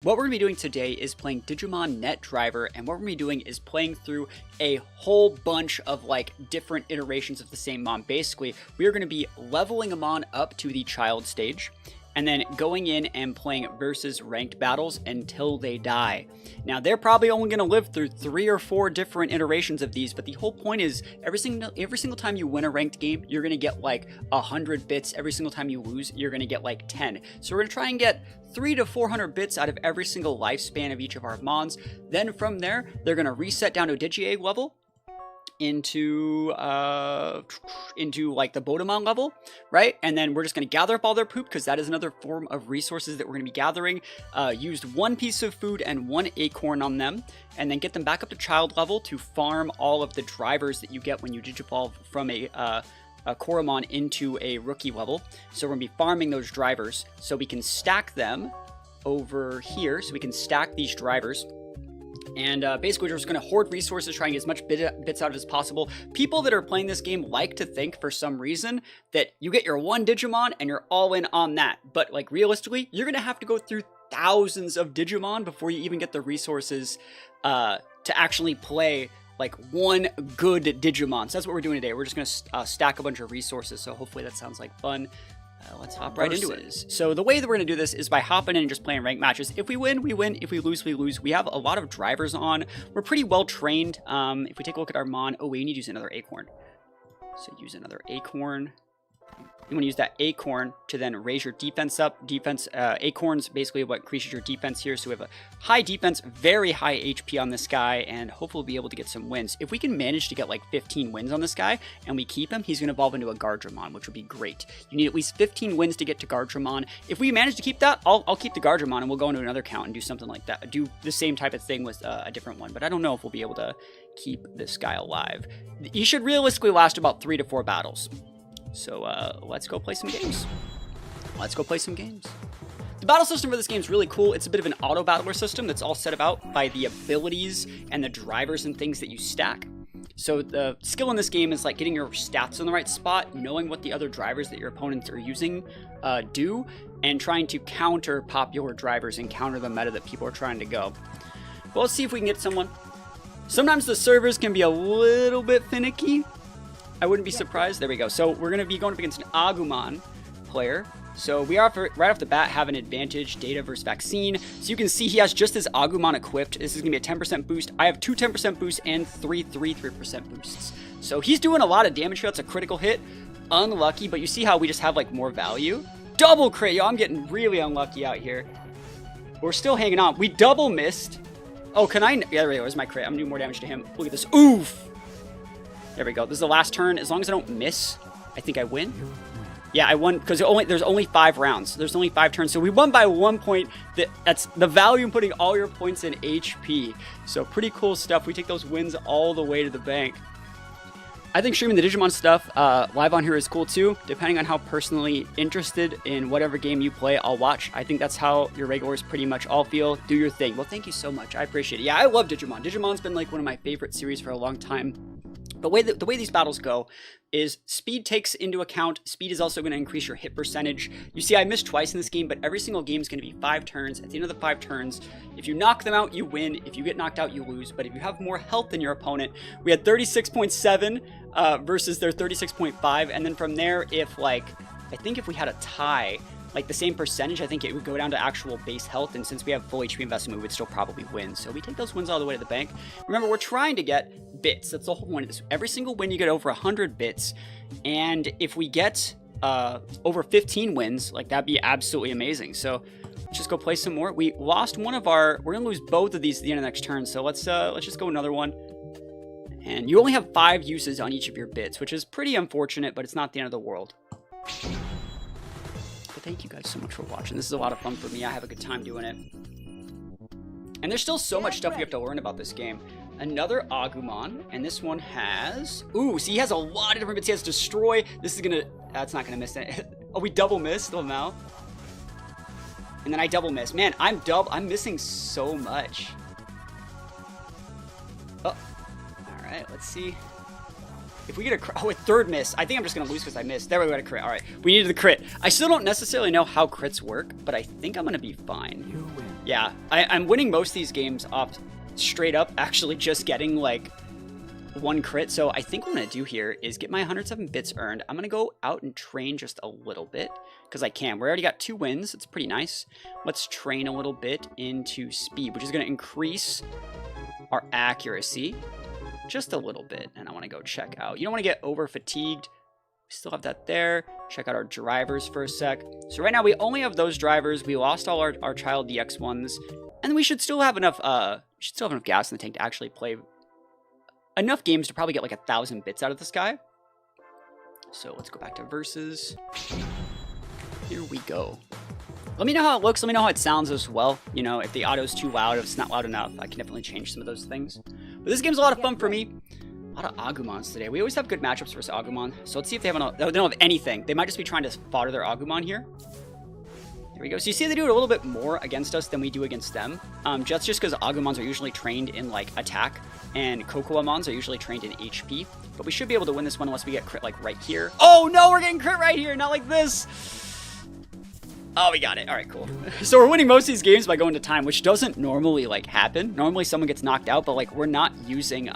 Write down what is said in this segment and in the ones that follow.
What we're going to be doing today is playing Digimon Net Driver, and what we're going to be doing is playing through a whole bunch of like different iterations of the same mon. Basically, we are going to be leveling a mon up to the child stage, and then going in and playing versus ranked battles until they die. Now, they're probably only going to live through 3 or 4 different iterations of these, but the whole point is every single time you win a ranked game, you're going to get like 100 bits. Every single time you lose, you're going to get like 10. So we're going to try and get 300 to 400 bits out of every single lifespan of each of our mons. Then from there, they're going to reset down to a Digi-Egg level into like the Bodemon level, right? And then we're just going to gather up all their poop, because that is another form of resources that we're going to be gathering. Used 1 piece of food and 1 acorn on them, and then get them back up to child level to farm all of the drivers that you get when you digivolve from a Koromon into a rookie level. So we're going to be farming those drivers so we can stack them over here, so we can stack these drivers. And basically, we're just going to hoard resources, try and get as much bits out of it as possible. People that are playing this game like to think, for some reason, that you get your 1 Digimon and you're all in on that. But, like, realistically, you're going to have to go through thousands of Digimon before you even get the resources to actually play, like, 1 good Digimon. So that's what we're doing today. We're just going to stack a bunch of resources, so hopefully that sounds like fun. Let's hop right into it. So the way that we're going to do this is by hopping in and just playing ranked matches. If we win, we win. If we lose, we lose. We have a lot of drivers on. We're pretty well trained. If we take a look at our mon, oh, we need to use another acorn. So use another acorn. You want to use that acorn to then raise your defense up. Acorns basically what increases your defense here. So we have a high defense, very high HP on this guy, and hopefully we'll be able to get some wins. If we can manage to get like 15 wins on this guy and we keep him, he's going to evolve into a Gardramon, which would be great. You need at least 15 wins to get to Gardramon. If we manage to keep that, I'll keep the Gardramon and we'll go into another count and do something like that. Do the same type of thing with a different one, but I don't know if we'll be able to keep this guy alive. He should realistically last about 3 to 4 battles. So let's go play some games. The battle system for this game is really cool. It's a bit of an auto battler system that's all set about by the abilities and the drivers and things that you stack. So the skill in this game is like getting your stats in the right spot, knowing what the other drivers that your opponents are using do, and trying to counter popular drivers and counter the meta that people are trying to go. Well, let's see if we can get someone. Sometimes the servers can be a little bit finicky. I wouldn't be surprised. There we go. So we're going to be going up against an Agumon player. So we are, right off the bat, have an advantage, data versus vaccine. So you can see he has just his Agumon equipped. This is going to be a 10% boost. I have 2 10% boosts and 3 3% boosts. So he's doing a lot of damage here. That's a critical hit. Unlucky, but you see how we just have like more value? Double crit. Yo, I'm getting really unlucky out here. We're still hanging on. We double missed. Oh, can I? Yeah, there we go. There's my crit. I'm going to do more damage to him. Look at this. Oof. There we go. This is the last turn. As long as I don't miss, I think I win. Yeah, I won because there's only 5 rounds. There's only 5 turns. So we won by 1 point. That's the value in putting all your points in HP. So pretty cool stuff. We take those wins all the way to the bank. I think streaming the Digimon stuff live on here is cool too. Depending on how personally interested in whatever game you play, I'll watch. I think that's how your regulars pretty much all feel. Do your thing. Well, thank you so much. I appreciate it. Yeah, I love Digimon. Digimon's been like one of my favorite series for a long time. The way these battles go is speed takes into account. Speed is also going to increase your hit percentage. You see, I missed twice in this game, but every single game is going to be 5 turns. At the end of the 5 turns, if you knock them out, you win. If you get knocked out, you lose. But if you have more health than your opponent, we had 36.7 versus their 36.5. And then from there, I think if we had a tie, like the same percentage, I think it would go down to actual base health, and since we have full HP investment, we would still probably win. So we take those wins all the way to the bank. Remember, we're trying to get bits. That's the whole point of this. Every single win, you get over 100 bits, and if we get over 15 wins, like that'd be absolutely amazing. So let's just go play some more. We lost one of our. We're gonna lose both of these at the end of the next turn. So let's just go another one. And you only have 5 uses on each of your bits, which is pretty unfortunate, but it's not the end of the world. Thank you guys so much for watching. This is a lot of fun for me. I have a good time doing it. And there's still so much stuff we have to learn about this game. Another Agumon, and this one has... Ooh, see, he has a lot of different bits. He has Destroy. This is gonna... That's not gonna miss it. Oh, we double missed Lamau. And then I double missed. Man, I'm missing so much. Oh. Alright, let's see. If we get a third miss, I think I'm just going to lose because I missed. There we go, got a crit. All right, we needed the crit. I still don't necessarily know how crits work, but I think I'm going to be fine. You win. Yeah, I'm winning most of these games off straight up actually just getting like one crit. So I think what I'm going to do here is get my 107 bits earned. I'm going to go out and train just a little bit because I can. We already got 2 wins. It's pretty nice. Let's train a little bit into speed, which is going to increase our accuracy just a little bit. And I want to go check out. You don't want to get over fatigued. We still have that there. Check out our drivers for a sec. So right now we only have those drivers. We lost all our child DX ones, and we should still have enough. Gas in the tank to actually play enough games to probably get like 1,000 bits out of this guy. So let's go back to versus. Here we go. Let me know how it looks. Let me know how it sounds as well. You know, if the auto's too loud, if it's not loud enough, I can definitely change some of those things. But this game's a lot of fun for me. A lot of Agumons today. We always have good matchups versus Agumon. So let's see if they have they don't have anything. They might just be trying to fodder their Agumon here. Here we go. So you see they do it a little bit more against us than we do against them. Just because Agumons are usually trained in like attack and Kokoamons are usually trained in HP. But we should be able to win this one unless we get crit like right here. Oh no, we're getting crit right here, not like this. Oh, we got it. All right, cool. So we're winning most of these games by going to time, which doesn't normally like happen. Normally someone gets knocked out, but like we're not using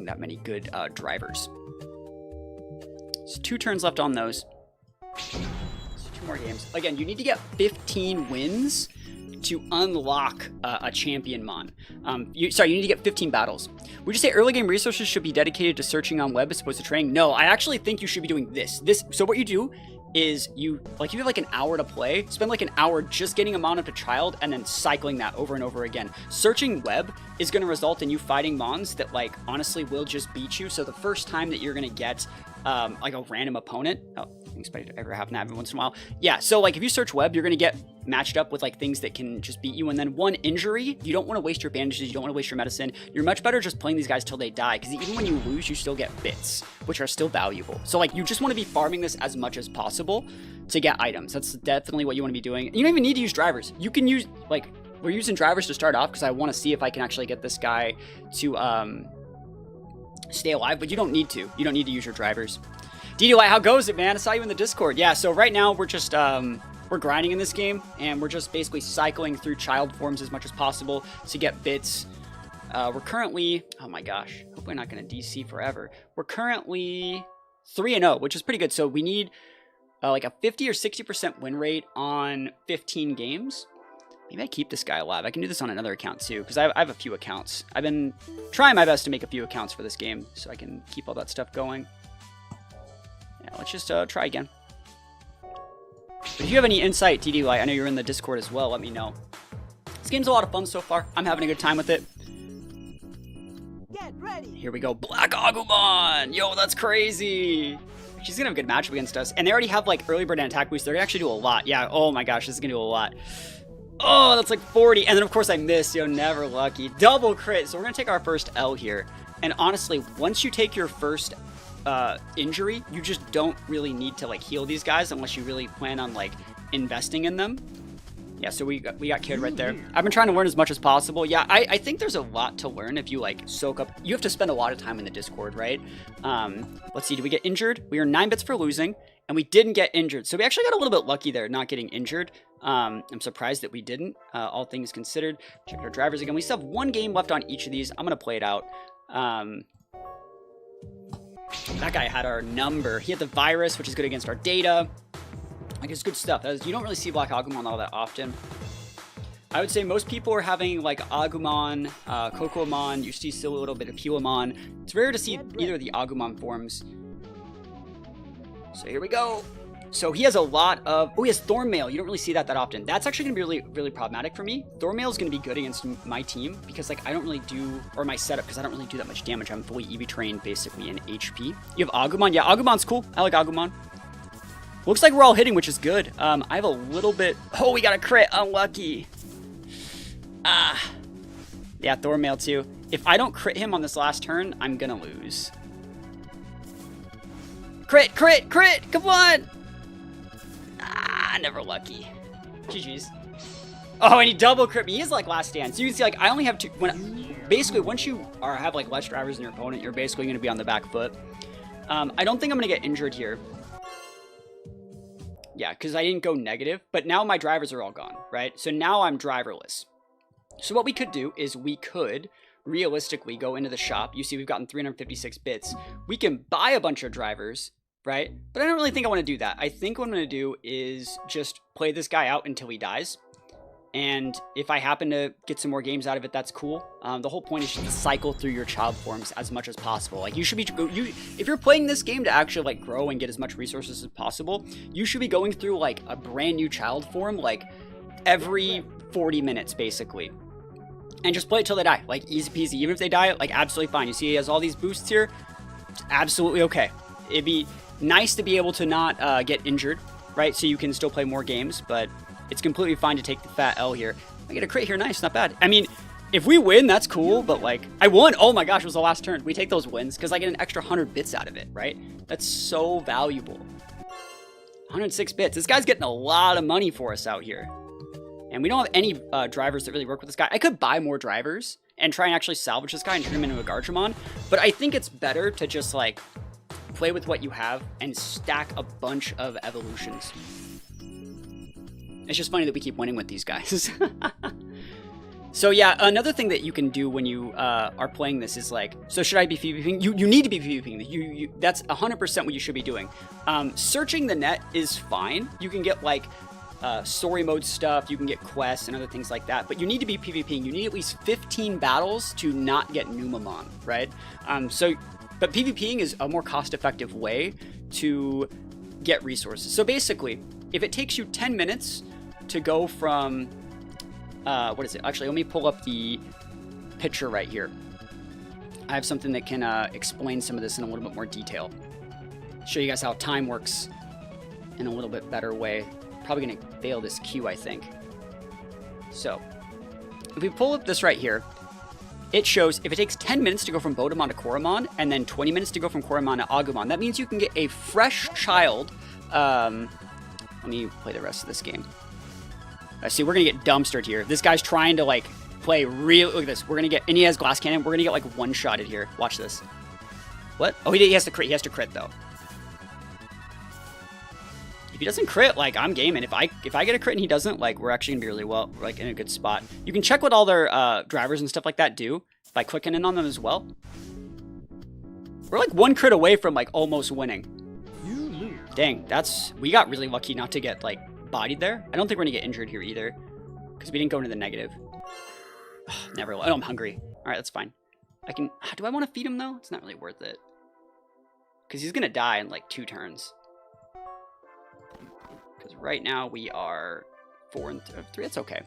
that many good drivers. So 2 turns left on those. So 2 more games. Again, you need to get 15 wins to unlock a champion mon. You need to get 15 battles. Would you say early game resources should be dedicated to searching on web as opposed to training? No, I actually think you should be doing this. So what you do is you have like an hour to play, spend like an hour just getting a mon up to child and then cycling that over and over again. Searching web is going to result in you fighting mons that like honestly will just beat you. So the first time that you're going to get like a random opponent, I don't expect it to ever happen every once in a while. Yeah, so like if you search web, you're going to get matched up with like things that can just beat you. And then one injury, you don't want to waste your bandages, you don't want to waste your medicine. You're much better just playing these guys till they die, because even when you lose, you still get bits, which are still valuable. So like you just want to be farming this as much as possible to get items. That's definitely what you want to be doing. You don't even need to use drivers. You can use, like, we're using drivers to start off because I want to see if I can actually get this guy to stay alive, but you don't need to. You don't need to use your drivers. DDY, how goes it, man? I saw you in the Discord. Yeah, so right now we're just we're grinding in this game, and we're just basically cycling through child forms as much as possible to get bits. We're currently, oh my gosh, hope we're not going to DC forever. We're currently 3-0, which is pretty good. So we need like a 50 or 60% win rate on 15 games. Maybe I keep this guy alive. I can do this on another account too, because I have a few accounts. I've been trying my best to make a few accounts for this game so I can keep all that stuff going. Yeah, let's just try again. But if you have any insight, TDY, I know you're in the Discord as well, let me know. This game's a lot of fun so far. I'm having a good time with it. Get ready. Here we go. Black Agumon! Yo, that's crazy! She's gonna have a good matchup against us. And they already have like early bird and attack boost. They're gonna actually do a lot. Yeah, oh my gosh, this is gonna do a lot. Oh, that's like 40. And then of course I missed. Yo, never lucky. Double crit. So we're gonna take our first L here. And honestly, once you take your first injury, you just don't really need to like heal these guys unless you really plan on like investing in them. Yeah, so we got killed right there. I've been trying to learn as much as possible. Yeah, I think there's a lot to learn if you like soak up. You have to spend a lot of time in the Discord, right? Let's see, did we get injured? We are 9 bits for losing, and we didn't get injured. So we actually got a little bit lucky there, not getting injured. I'm surprised that we didn't, all things considered. Check our drivers again. We still have 1 game left on each of these. I'm gonna play it out. That guy had our number. He had the virus, which is good against our data. Like, it's good stuff. You don't really see Black Agumon all that often. I would say most people are having, like, Agumon, Kokoamon. You see still a little bit of Piwamon. It's rare to see either of the Agumon forms. So here we go. So he has a lot of... Oh, he has Thornmail. You don't really see that often. That's actually going to be really, really problematic for me. Thornmail is going to be good against my team because, like, I don't really do... Or my setup, because I don't really do that much damage. I'm fully EV trained, basically, in HP. You have Agumon. Yeah, Agumon's cool. I like Agumon. Looks like we're all hitting, which is good. I have a little bit... Oh, we got a crit. Unlucky. Yeah, Thornmail, too. If I don't crit him on this last turn, I'm going to lose. Crit, crit, crit! Come on! Never lucky. GG's. Oh, and he double crit me. He is like Last Stand. So you can see, like, I only have 2... Basically, once you have, like, less drivers than your opponent, you're basically going to be on the back foot. I don't think I'm going to get injured here. Yeah, because I didn't go negative, but now my drivers are all gone, right? So now I'm driverless. So what we could do is we could realistically go into the shop. You see we've gotten 356 bits. We can buy a bunch of drivers, right? But I don't really think I want to do that. I think what I'm going to do is just play this guy out until he dies. And if I happen to get some more games out of it, that's cool. The whole point is just to cycle through your child forms as much as possible. Like you should be, if you're playing this game to actually like grow and get as much resources as possible, you should be going through like a brand new child form like every 40 minutes basically. And just play it till they die, like easy peasy. Even if they die, like absolutely fine. You see he has all these boosts here, it's absolutely okay. It'd be nice to be able to not get injured, right? So you can still play more games, but it's completely fine to take the fat L here. I get a crit here, nice, not bad. I mean, if we win, that's cool, but like, I won. Oh my gosh, it was the last turn. We take those wins because I get an extra 100 bits out of it, right? That's so valuable. 106 bits. This guy's getting a lot of money for us out here. And we don't have any drivers that really work with this guy. I could buy more drivers and try and actually salvage this guy and turn him into a Garchomon, but I think it's better to just like play with what you have and stack a bunch of evolutions. It's just funny that we keep winning with these guys. So yeah, another thing that you can do when you are playing this is like, so should I be PvPing? You need to be PvPing. That's 100% what you should be doing. Searching the net is fine. You can get like story mode stuff, you can get quests and other things like that, but you need to be PvPing. You need at least 15 battles to not get Numamon, right? But PvPing is a more cost-effective way to get resources. So basically, if it takes you 10 minutes to go from, what is it? Actually, let me pull up the picture right here. I have something that can explain some of this in a little bit more detail. Show you guys how time works in a little bit better way. Probably gonna fail this queue, I think. So, if we pull up this right here, it shows if it takes 10 minutes to go from Bodemon to Koromon, and then 20 minutes to go from Koromon to Agumon, that means you can get a fresh child. Let me play the rest of this game. See, we're gonna get dumpstered here. This guy's trying to like play real. Look at this. We're gonna get, and he has glass cannon. We're gonna get like one-shotted here. Watch this. What? Oh, he has to crit. He has to crit though. If he doesn't crit, like I'm gaming. If I get a crit and he doesn't, like we're actually gonna be really well, like in a good spot. You can check what all their drivers and stuff like that do by clicking in on them as well. We're like one crit away from like almost winning. Dang, we got really lucky not to get like bodied there. I don't think we're gonna get injured here either because we didn't go into the negative. Never. Oh, I'm hungry. All right, that's fine. I can. Do I want to feed him though? It's not really worth it because he's gonna die in like 2 turns. Because right now we are 4 and 3. That's okay.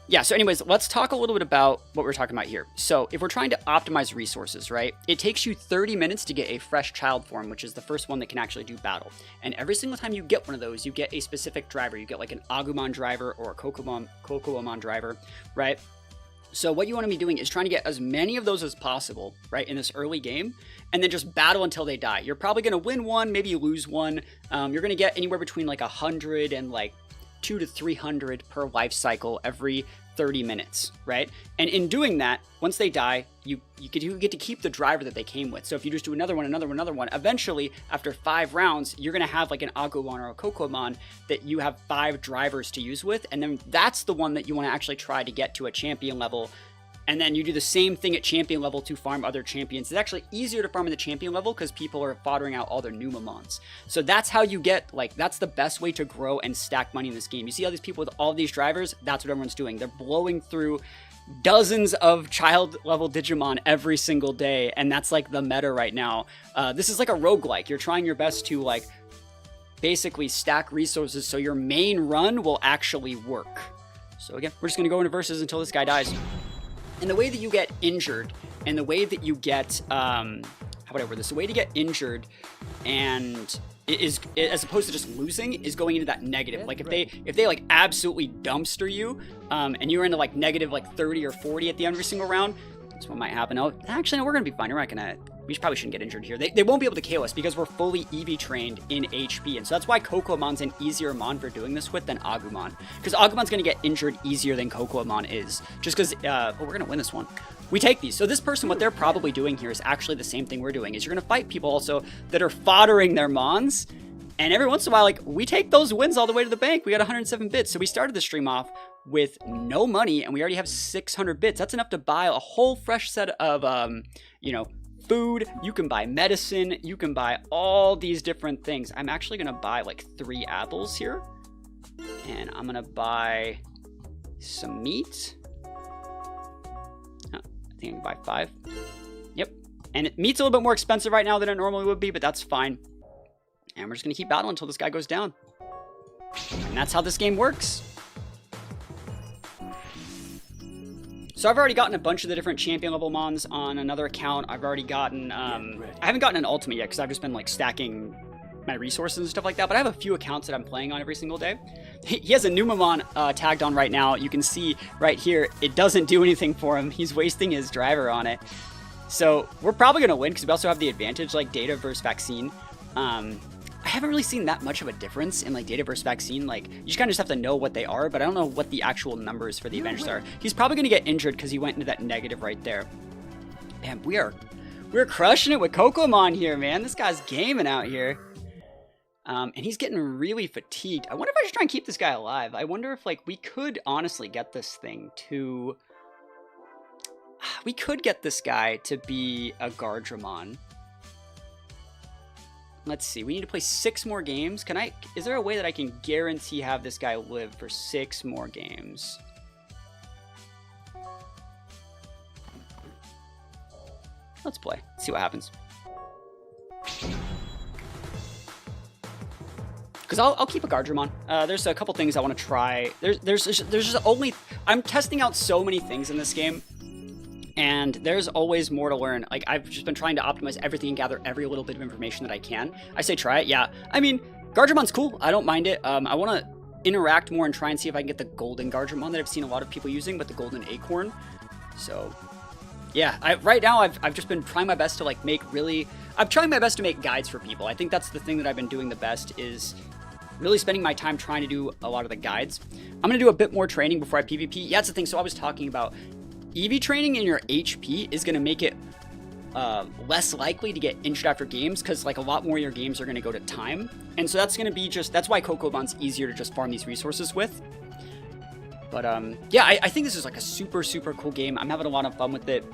Yeah, so anyways, let's talk a little bit about what we're talking about here. So if we're trying to optimize resources, right, it takes you 30 minutes to get a fresh child form, which is the first one that can actually do battle. And every single time you get one of those, you get a specific driver. You get like an Agumon driver or a Kokoamon driver, right? So what you want to be doing is trying to get as many of those as possible, right, in this early game, and then just battle until they die. You're probably going to win one, maybe you lose one. You're going to get anywhere between like 100 and like 200 to 300 per life cycle every 30 minutes, right? And in doing that, once they die, you get to keep the driver that they came with. So if you just do another one, eventually after 5 rounds, you're going to have like an Agumon or a Kokoamon that you have 5 drivers to use with, and then that's the one that you want to actually try to get to a champion level. And then you do the same thing at champion level to farm other champions. It's actually easier to farm at the champion level because people are foddering out all their Numamons. So that's how you get, like, that's the best way to grow and stack money in this game. You see all these people with all these drivers? That's what everyone's doing. They're blowing through dozens of child level Digimon every single day. And that's like the meta right now. This is like a roguelike. You're trying your best to like basically stack resources so your main run will actually work. So again, we're just going to go into versus until this guy dies. And the way that you get injured, and the way that you get, how would I word this? The way to get injured, and is as opposed to just losing, is going into that negative. Like if they like absolutely dumpster you, and you're into like negative like 30 or 40 at the end of every single round, that's what might happen. Oh, actually, no, we're gonna be fine. We're not gonna. We probably shouldn't get injured here. They won't be able to KO us because we're fully EV trained in HP. And so that's why Kokoamon's an easier mon for doing this with than Agumon. Because Agumon's going to get injured easier than Kokoamon is. Just because, well, we're going to win this one. We take these. So this person, what they're probably doing here is actually the same thing we're doing. Is you're going to fight people also that are foddering their mons. And every once in a while, like, we take those wins all the way to the bank. We got 107 bits. So we started the stream off with no money, and we already have 600 bits. That's enough to buy a whole fresh set of, you know, food. You can buy medicine. You can buy all these different things. I'm actually going to buy like 3 apples here. And I'm going to buy some meat. Oh, I think I can buy 5. Yep. And meat's a little bit more expensive right now than it normally would be, but that's fine. And we're just going to keep battling until this guy goes down. And that's how this game works. So I've already gotten a bunch of the different champion level mons on another account. I've already gotten, I haven't gotten an ultimate yet because I've just been like stacking my resources and stuff like that. But I have a few accounts that I'm playing on every single day. He has a Numamon tagged on right now. You can see right here, it doesn't do anything for him. He's wasting his driver on it. So we're probably going to win because we also have the advantage like data versus vaccine. I haven't really seen that much of a difference in like data versus vaccine. Like you just kind of just have to know what they are, but I don't know what the actual numbers for the advantages are. He's probably going to get injured because he went into that negative right there. Man, we're crushing it with Kokomon here, man. This guy's gaming out here. And he's getting really fatigued. I wonder if I should try and keep this guy alive. I wonder if like we could honestly get this thing to... We could get this guy to be a Gardramon. Let's see. We need to play 6 more games. Is there a way that I can guarantee have this guy live for 6 more games? Let's play. See what happens. Because I'll keep a Gardramon. There's a couple things I want to try. There's just only... I'm testing out so many things in this game. And there's always more to learn. Like, I've just been trying to optimize everything and gather every little bit of information that I can. I say try it, yeah. I mean, Gardramon's cool. I don't mind it. I want to interact more and try and see if I can get the golden Gardramon that I've seen a lot of people using, but the golden acorn. So, yeah. Right now, I've just been trying my best to, like, make really... I'm trying my best to make guides for people. I think that's the thing that I've been doing the best is really spending my time trying to do a lot of the guides. I'm going to do a bit more training before I PvP. Yeah, that's the thing. So I was talking about... EV training in your HP is going to make it less likely to get injured after games because like a lot more of your games are going to go to time. And so that's going to be that's why Kokomon's easier to just farm these resources with. But yeah, I think this is like a super, super cool game. I'm having a lot of fun with it.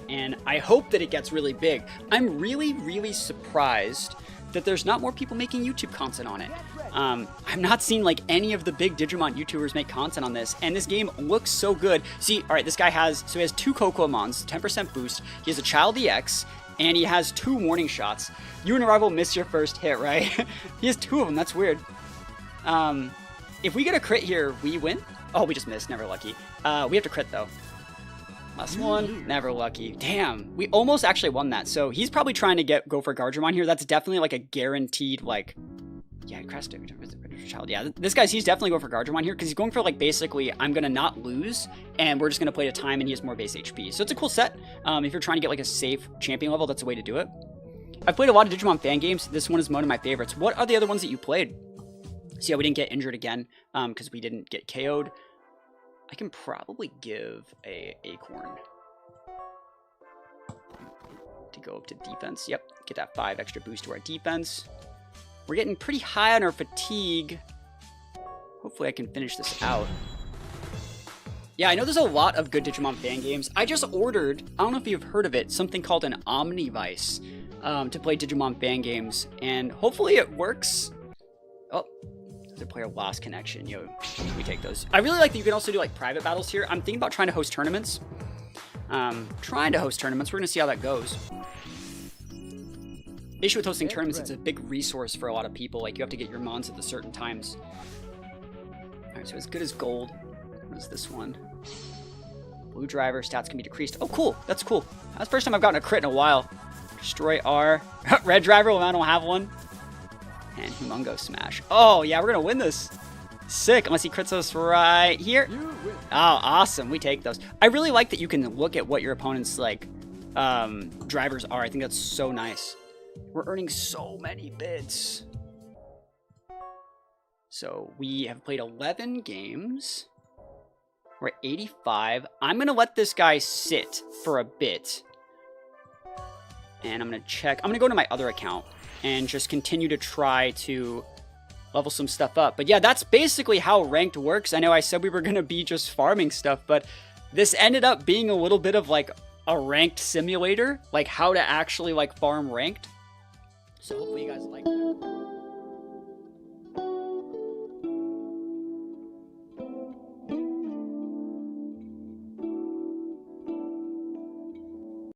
And I hope that it gets really big. I'm really, really surprised that there's not more people making YouTube content on it. I'm not seeing like any of the big Digimon YouTubers make content on this, and this game looks so good. See, all right, this guy has 2 Kokomons, 10% boost. He has a Child EX, and he has 2 warning shots. You and a rival miss your first hit, right? He has 2 of them. That's weird. If we get a crit here, we win. Oh, we just missed. Never lucky. We have to crit though. Last one, never lucky. Damn, we almost actually won that. So he's probably trying to go for Gardramon here. That's definitely like a guaranteed like. Yeah, Child. Yeah, this guy's he's definitely going for Gardramon here because he's going for like basically I'm gonna not lose and we're just gonna play to time and he has more base HP. So it's a cool set. If you're trying to get like a safe champion level, that's a way to do it. I've played a lot of Digimon fan games. This one is one of my favorites. What are the other ones that you played? So yeah, we didn't get injured again because we didn't get KO'd. I can probably give a acorn to go up to defense. Yep, get that 5 extra boost to our defense. We're getting pretty high on our fatigue. Hopefully I can finish this out. Yeah, I know there's a lot of good Digimon fan games. I just ordered, I don't know if you've heard of it, something called an Omnivice to play Digimon fan games. And hopefully it works. Oh, the player lost connection. Yo, we take those. I really like that you can also do like private battles here. I'm thinking about trying to host tournaments. We're going to see how that goes. The issue with hosting tournaments, it's a big resource for a lot of people. Like, you have to get your mons at the certain times. Alright, so as good as gold. What is this one? Blue driver, stats can be decreased. Oh, cool. That's cool. That's the first time I've gotten a crit in a while. Destroy R. Red driver, well, I don't have one. And Humongo smash. Oh, yeah, we're going to win this. Sick, unless he crits us right here. Oh, awesome. We take those. I really like that you can look at what your opponent's, like, drivers are. I think that's so nice. We're earning so many bits. So we have played 11 games. We're at 85. I'm going to let this guy sit for a bit. And I'm going to check. I'm going to go to my other account. and just continue to try to level some stuff up. But yeah, that's basically how ranked works. I know I said we were going to be just farming stuff, but this ended up being a little bit of like a ranked simulator, like how to actually like farm ranked. So hopefully you guys like that.